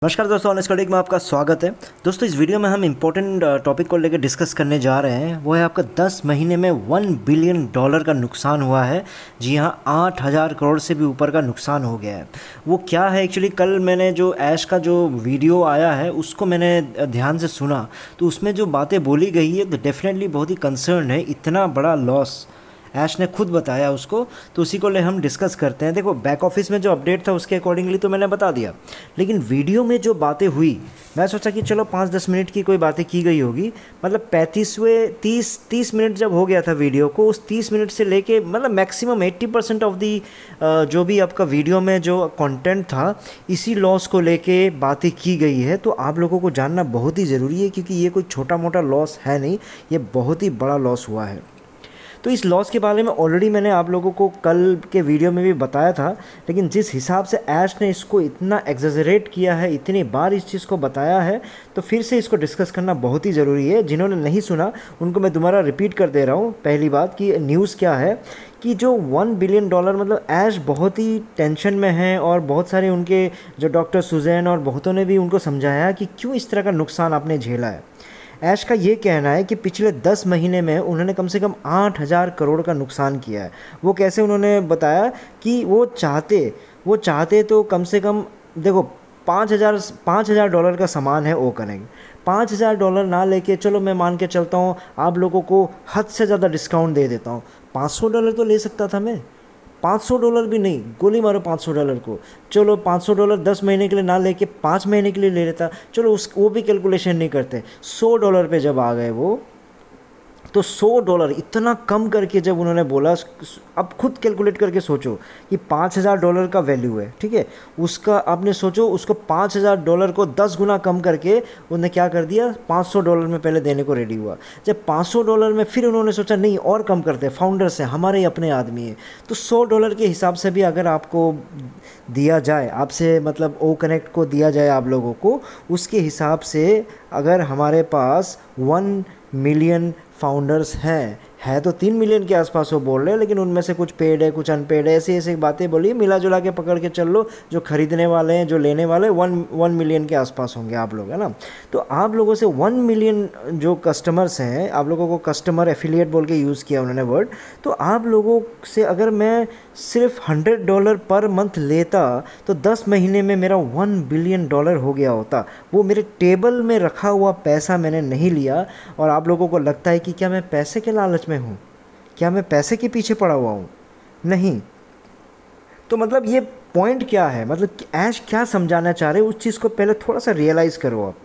नमस्कार दोस्तों, honest colic में आपका स्वागत है। दोस्तों, इस वीडियो में हम इम्पोर्टेंट टॉपिक को लेकर डिस्कस करने जा रहे हैं। वो है आपका 10 महीने में $1 बिलियन का नुकसान हुआ है। जी हाँ, 8,000 करोड़ से भी ऊपर का नुकसान हो गया है। वो क्या है एक्चुअली, कल मैंने जो ऐश का जो वीडियो आया है उसको मैंने ध्यान से सुना, तो उसमें जो बातें बोली गई है तो डेफिनेटली बहुत ही कंसर्न है। इतना बड़ा लॉस ऐश ने खुद बताया उसको, तो उसी को ले हम डिस्कस करते हैं। देखो, बैक ऑफिस में जो अपडेट था उसके अकॉर्डिंगली तो मैंने बता दिया, लेकिन वीडियो में जो बातें हुई, मैं सोचा कि चलो 5-10 मिनट की कोई बातें की गई होगी। मतलब 30 मिनट जब हो गया था वीडियो को, उस 30 मिनट से लेके मतलब मैक्सिमम 80% ऑफ दी जो भी आपका वीडियो में जो कंटेंट था, इसी लॉस को लेके बातें की गई है। तो आप लोगों को जानना बहुत ही ज़रूरी है, क्योंकि ये कोई छोटा मोटा लॉस है नहीं, ये बहुत ही बड़ा लॉस हुआ है। तो इस लॉस के बारे में ऑलरेडी मैंने आप लोगों को कल के वीडियो में भी बताया था, लेकिन जिस हिसाब से ऐश ने इसको इतना एग्जैजरेट किया है, इतनी बार इस चीज़ को बताया है, तो फिर से इसको डिस्कस करना बहुत ही ज़रूरी है। जिन्होंने नहीं सुना उनको मैं दोबारा रिपीट कर दे रहा हूँ। पहली बात कि न्यूज़ क्या है कि जो $1 बिलियन, मतलब ऐश बहुत ही टेंशन में है, और बहुत सारे उनके जो डॉक्टर सुजैन और बहुतों ने भी उनको समझाया कि क्यों इस तरह का नुकसान आपने झेला है। ऐश का ये कहना है कि पिछले 10 महीने में उन्होंने कम से कम 8,000 करोड़ का नुकसान किया है। वो कैसे, उन्होंने बताया कि वो चाहते तो कम से कम, देखो, $5,000 का सामान है ओ कनेक्ट, $5,000 ना लेके, चलो मैं मान के चलता हूँ आप लोगों को हद से ज़्यादा डिस्काउंट दे देता हूँ, $500 तो ले सकता था मैं। $500 भी नहीं, गोली मारो $500 को। चलो $500 10 महीने के लिए ना लेके 5 महीने के लिए ले लेता, चलो वो भी कैलकुलेशन नहीं करते। $100 पे जब आ गए वो, तो $100 इतना कम करके जब उन्होंने बोला, अब खुद कैलकुलेट करके सोचो कि $5,000 का वैल्यू है, ठीक है, उसका आपने सोचो, उसको $5,000 को 10 गुना कम करके उन्होंने क्या कर दिया, $500 में पहले देने को रेडी हुआ। जब $500 में फिर उन्होंने सोचा नहीं और कम करते, फाउंडर्स हैं, हमारे ही अपने आदमी हैं, तो $100 के हिसाब से भी अगर आपको दिया जाए, आपसे मतलब ओ कनेक्ट को दिया जाए आप लोगों को, उसके हिसाब से अगर हमारे पास 1 मिलियन फाउंडर्स है तो 3 मिलियन के आसपास वो बोल रहे हैं, लेकिन उनमें से कुछ पेड है, कुछ अनपेड है, ऐसी बातें बोलिए, मिला जुला के पकड़ के चल लो। जो खरीदने वाले हैं, जो लेने वाले, 1 मिलियन के आसपास होंगे आप लोग, है ना। तो आप लोगों से 1 मिलियन जो कस्टमर्स हैं, आप लोगों को कस्टमर एफिलिएट बोल के यूज़ किया उन्होंने वर्ड, तो आप लोगों से अगर मैं सिर्फ $100 पर मंथ लेता तो 10 महीने में मेरा $1 बिलियन हो गया होता। वो मेरे टेबल में रखा हुआ पैसा मैंने नहीं लिया, और आप लोगों को लगता है कि क्या मैं पैसे के लालच में हूँ, क्या मैं पैसे के पीछे पड़ा हुआ हूँ? नहीं। तो मतलब ये पॉइंट क्या है, मतलब ऐश क्या समझाना चाह रहे हैं, उस चीज़ को पहले थोड़ा सा रियलाइज़ करो आप।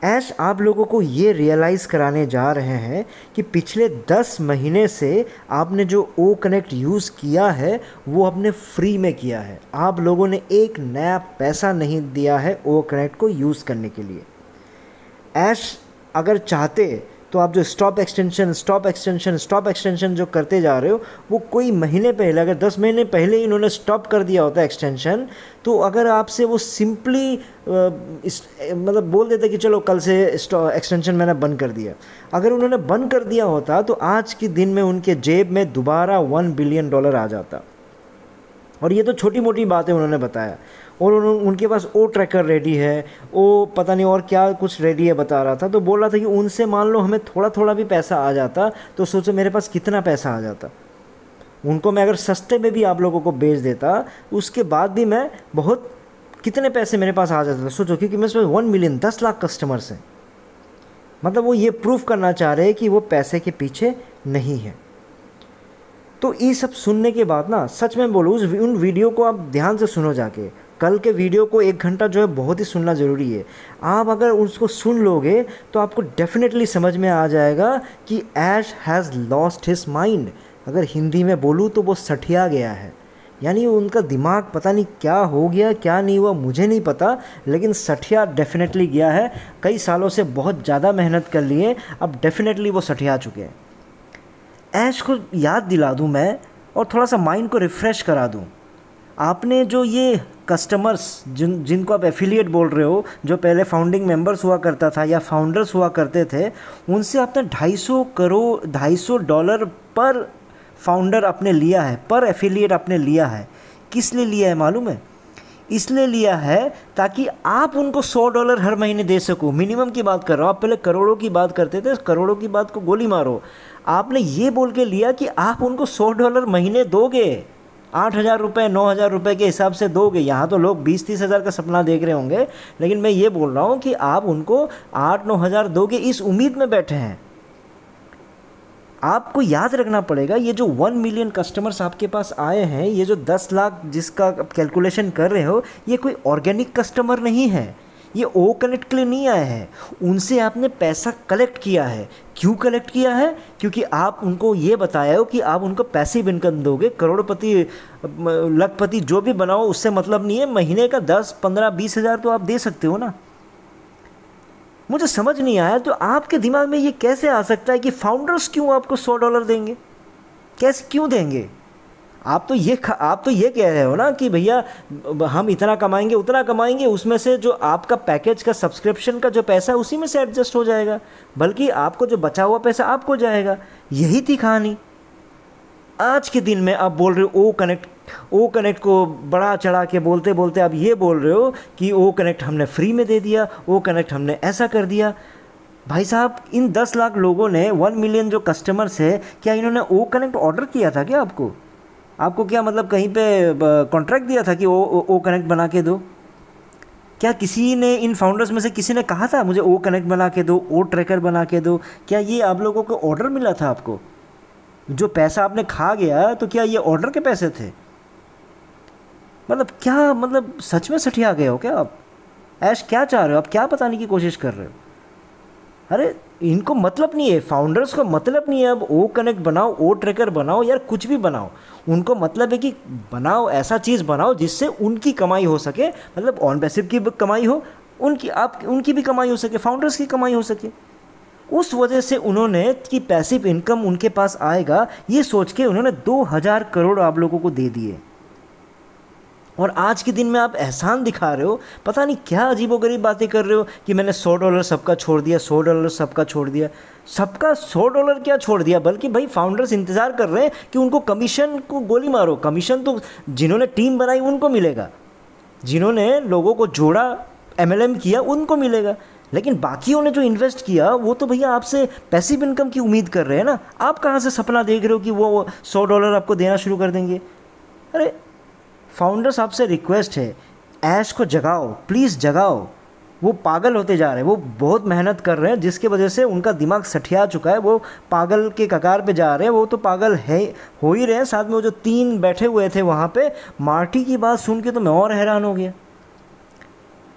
ऐश आप लोगों को ये रियलाइज़ कराने जा रहे हैं कि पिछले 10 महीने से आपने जो ओ कनेक्ट यूज़ किया है वो आपने फ्री में किया है। आप लोगों ने एक नया पैसा नहीं दिया है ओ कनेक्ट को यूज़ करने के लिए। ऐश अगर चाहते तो आप जो स्टॉप एक्सटेंशन जो करते जा रहे हो, वो कोई महीने पहले, अगर 10 महीने पहले ही इन्होंने स्टॉप कर दिया होता एक्सटेंशन, तो अगर आपसे वो सिंपली मतलब बोल देते कि चलो कल से एक्सटेंशन मैंने बंद कर दिया, अगर उन्होंने बंद कर दिया होता तो आज के दिन में उनके जेब में दोबारा $1 बिलियन आ जाता। और ये तो छोटी मोटी बातें उन्होंने बताया, और उनके पास ओ ट्रैकर रेडी है, ओ पता नहीं और क्या कुछ रेडी है बता रहा था। तो बोल रहा था कि उनसे मान लो हमें थोड़ा थोड़ा भी पैसा आ जाता तो सोचो मेरे पास कितना पैसा आ जाता। उनको मैं अगर सस्ते में भी आप लोगों को बेच देता, उसके बाद भी मैं बहुत कितने पैसे मेरे पास आ जाते थे सोचो, क्योंकि मेरे पास 1 मिलियन 10 लाख कस्टमर्स हैं। मतलब वो ये प्रूफ करना चाह रहे हैं कि वो पैसे के पीछे नहीं है। तो ये सब सुनने के बाद ना, सच में बोलूँ, उन वीडियो को आप ध्यान से सुनो जाके। कल के वीडियो को 1 घंटा जो है बहुत ही सुनना ज़रूरी है। आप अगर उसको सुन लोगे तो आपको डेफिनेटली समझ में आ जाएगा कि ऐश हैज़ लॉस्ट हिज माइंड। अगर हिंदी में बोलूँ तो वो सठिया गया है, यानी उनका दिमाग पता नहीं क्या हो गया, क्या नहीं हुआ मुझे नहीं पता, लेकिन सठिया डेफिनेटली गया है। कई सालों से बहुत ज़्यादा मेहनत कर लिए, अब डेफिनेटली वो सठिया चुके हैं। ऐश को याद दिला दूं मैं, और थोड़ा सा माइंड को रिफ़्रेश करा दूं। आपने जो ये कस्टमर्स जिनको आप एफिलिएट बोल रहे हो, जो पहले फाउंडिंग मेंबर्स हुआ करता था या फाउंडर्स हुआ करते थे, उनसे आपने $250 पर फाउंडर आपने लिया है, पर एफिलिएट आपने लिया है। किस लिए लिया है मालूम है? इसलिए लिया है ताकि आप उनको $100 हर महीने दे सको। मिनिमम की बात कर रहा हूँ, आप पहले करोड़ों की बात करते थे, करोड़ों की बात को गोली मारो। आपने ये बोल के लिया कि आप उनको $100 महीने दोगे, 8,000 रुपये 9,000 रुपये के हिसाब से दोगे। यहाँ तो लोग 20-30 हज़ार का सपना देख रहे होंगे, लेकिन मैं ये बोल रहा हूँ कि आप उनको 8-9 हज़ार दोगे, इस उम्मीद में बैठे हैं। आपको याद रखना पड़ेगा, ये जो 1 मिलियन कस्टमर्स आपके पास आए हैं, ये जो 10 लाख जिसका कैलकुलेशन कर रहे हो, ये कोई ऑर्गेनिक कस्टमर नहीं है, ये ओ कनेक्ट के लिए नहीं आए हैं। उनसे आपने पैसा कलेक्ट किया है। क्यों कलेक्ट किया है? क्योंकि आप उनको ये बताया हो कि आप उनको पैसिव इनकम दोगे। करोड़पति लखपति जो भी बनाओ उससे मतलब नहीं है, महीने का 10, 15, 20 हज़ार तो आप दे सकते हो ना। मुझे समझ नहीं आया तो आपके दिमाग में ये कैसे आ सकता है कि फाउंडर्स क्यों आपको $100 देंगे, कैसे क्यों देंगे? आप तो ये कह रहे हो ना कि भैया हम इतना कमाएंगे उतना कमाएंगे, उसमें से जो आपका पैकेज का सब्सक्रिप्शन का जो पैसा है उसी में से एडजस्ट हो जाएगा, बल्कि आपको जो बचा हुआ पैसा आपको जाएगा। यही थी कहानी। आज के दिन में आप बोल रहे हो ओ कनेक्ट को बड़ा चढ़ा के बोलते बोलते आप ये बोल रहे हो कि ओ कनेक्ट हमने फ्री में दे दिया, ओ कनेक्ट हमने ऐसा कर दिया। भाई साहब, इन 10 लाख लोगों ने 1 मिलियन जो कस्टमर्स है, क्या इन्होंने ओ कनेक्ट ऑर्डर किया था क्या आपको क्या मतलब कहीं पे कॉन्ट्रैक्ट दिया था कि ओ कनेक्ट बना के दो? क्या किसी ने इन फाउंडर्स में से किसी ने कहा था मुझे ओ कनेक्ट बना के दो, ओ ट्रैकर बना के दो? क्या ये आप लोगों को ऑर्डर मिला था? आपको जो पैसा आपने खा गया तो क्या ये ऑर्डर के पैसे थे? मतलब क्या, मतलब सच में सठिया गए हो क्या आप? ऐश क्या चाह रहे हो आप? क्या बताने की कोशिश कर रहे हो? अरे इनको मतलब नहीं है, फाउंडर्स को मतलब नहीं है अब ओ कनेक्ट बनाओ, ओ ट्रैकर बनाओ, यार कुछ भी बनाओ। उनको मतलब है कि बनाओ, ऐसा चीज़ बनाओ जिससे उनकी कमाई हो सके, मतलब ऑन पैसिव की कमाई हो, उनकी भी कमाई हो सके, फाउंडर्स की कमाई हो सके। उस वजह से उन्होंने कि पैसिव इनकम उनके पास आएगा, ये सोच के उन्होंने 2,000 करोड़ आप लोगों को दे दिए। और आज के दिन में आप एहसान दिखा रहे हो, पता नहीं क्या अजीबोगरीब बातें कर रहे हो कि मैंने $100 सबका छोड़ दिया, $100 सबका छोड़ दिया। सबका $100 क्या छोड़ दिया, बल्कि भाई फाउंडर्स इंतज़ार कर रहे हैं कि उनको कमीशन को गोली मारो। कमीशन तो जिन्होंने टीम बनाई उनको मिलेगा, जिन्होंने लोगों को जोड़ा, MLM किया, उनको मिलेगा। लेकिन बाकियों ने जो इन्वेस्ट किया वो तो भैया आपसे पैसिव इनकम की उम्मीद कर रहे हैं ना। आप कहाँ से सपना देख रहे हो कि वो $100 आपको देना शुरू कर देंगे? अरे फाउंडर्स, आपसे रिक्वेस्ट है, ऐश को जगाओ, प्लीज़ जगाओ। वो पागल होते जा रहे हैं, वो बहुत मेहनत कर रहे हैं, जिसकी वजह से उनका दिमाग सठिया चुका है, वो पागल के कगार पे जा रहे हैं। वो तो पागल है, हो ही रहे हैं। साथ में वो जो 3 बैठे हुए थे वहाँ पे, मार्टी की बात सुन के तो मैं और हैरान हो गया।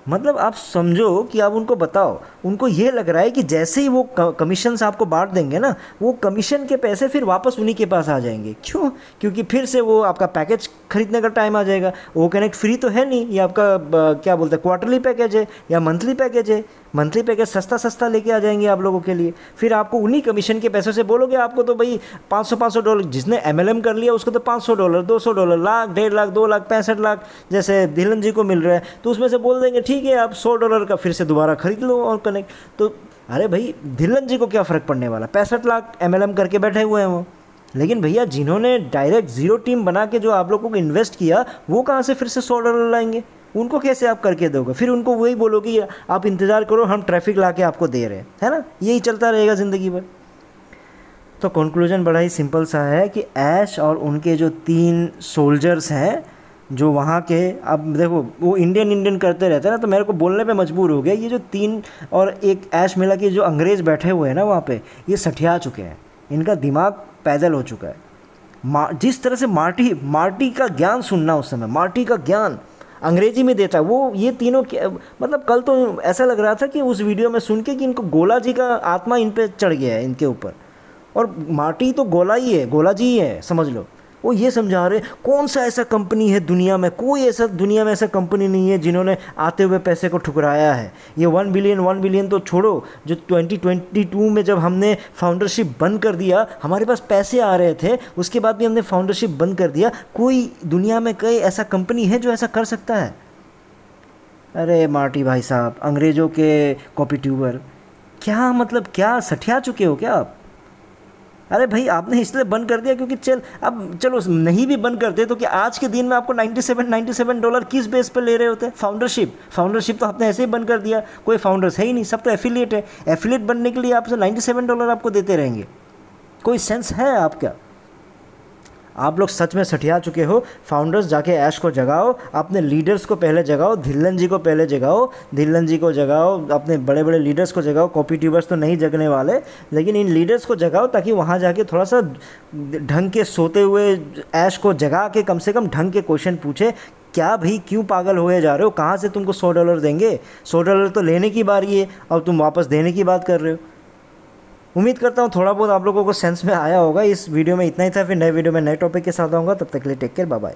मतलब आप समझो कि आप उनको बताओ, उनको ये लग रहा है कि जैसे ही वो कमीशन आपको बांट देंगे ना, वो कमीशन के पैसे फिर वापस उन्हीं के पास आ जाएंगे। क्यों? क्योंकि फिर से वो आपका पैकेज खरीदने का टाइम आ जाएगा। वो कनेक्ट फ्री तो है नहीं, ये आपका क्या बोलते हैं, क्वार्टरली पैकेज है या मंथली पैकेज है। मंथली पैकेज सस्ता लेके आ जाएंगे आप लोगों के लिए। फिर आपको उन्हीं कमीशन के पैसों से बोलोगे, आपको तो भाई $500 जिसने MLM कर लिया उसको तो $500, $200, लाख, 1.5 लाख, 2 लाख, 65 लाख जैसे धिलन जी को मिल रहा है, तो उसमें से बोल देंगे ठीक है आप $100 का फिर से दोबारा खरीद लो और कनेक्ट। तो अरे भाई धिलन जी को क्या फ़र्क पड़ने वाला, 65 लाख MLM करके बैठे हुए हैं वो। लेकिन भैया जिन्होंने डायरेक्ट ज़ीरो टीम बना के जो आप लोगों को इन्वेस्ट किया, वो कहाँ से फिर से $100 लाएंगे? उनको कैसे आप करके दोगे? फिर उनको वही बोलोगे आप इंतज़ार करो, हम ट्रैफिक ला के आपको दे रहे हैं, है ना? यही चलता रहेगा ज़िंदगी भर। तो कंक्लूजन बड़ा ही सिंपल सा है कि ऐश और उनके जो 3 सोल्जर्स हैं जो वहाँ के, अब देखो वो इंडियन करते रहते हैं ना, तो मेरे को बोलने पे मजबूर हो गया। ये जो 3 और एक ऐश मिला के जो अंग्रेज़ बैठे हुए हैं ना वहाँ पे, ये सठिया चुके हैं, इनका दिमाग पैदल हो चुका है। जिस तरह से मार्टी का ज्ञान सुनना, उस समय मार्टी का ज्ञान अंग्रेजी में देता है वो, ये तीनों मतलब कल तो ऐसा लग रहा था कि उस वीडियो में सुन के कि इनको गोला जी का आत्मा इन पे चढ़ गया है, इनके ऊपर। और मार्टी तो गोला ही है, गोला जी ही है, समझ लो। वो ये समझा रहे कौन सा ऐसा कंपनी है दुनिया में, कोई ऐसा दुनिया में ऐसा कंपनी नहीं है जिन्होंने आते हुए पैसे को ठुकराया है। ये 1 बिलियन तो छोड़ो, जो 2022 में जब हमने फाउंडरशिप बंद कर दिया, हमारे पास पैसे आ रहे थे, उसके बाद भी हमने फाउंडरशिप बंद कर दिया। कोई दुनिया में कोई ऐसा कंपनी है जो ऐसा कर सकता है? अरे मार्टी भाई साहब, अंग्रेज़ों के कॉपी ट्यूबर, क्या मतलब, क्या सठिया चुके हो क्या आप? अरे भाई आपने इसलिए बंद कर दिया क्योंकि चलो नहीं भी बंद करते तो क्या आज के दिन में आपको $97 किस बेस पे ले रहे होते? फाउंडरशिप तो आपने ऐसे ही बंद कर दिया, कोई फाउंडर्स है ही नहीं, सब तो एफिलिएट है। एफिलिएट बनने के लिए आपसे $97 आपको देते रहेंगे, कोई सेंस है आपका? आप लोग सच में सठिया चुके हो। फाउंडर्स जाके ऐश को जगाओ, अपने लीडर्स को पहले जगाओ, धिल्लन जी को पहले जगाओ, धिल्लन जी को जगाओ, अपने बड़े बड़े लीडर्स को जगाओ। कॉपी ट्यूबर्स तो नहीं जगने वाले, लेकिन इन लीडर्स को जगाओ ताकि वहाँ जाके थोड़ा सा ढंग के सोते हुए ऐश को जगा के कम से कम ढंग के क्वेश्चन पूछे। क्या भाई क्यों पागल हुए जा रहे हो? कहाँ से तुमको $100 देंगे? $100 तो लेने की बारी है और तुम वापस देने की बात कर रहे हो। उम्मीद करता हूँ थोड़ा बहुत आप लोगों को सेंस में आया होगा। इस वीडियो में इतना ही था, फिर नए वीडियो में नए टॉपिक के साथ आऊँगा। तब तक के लिए टेक केयर, बाय बाय।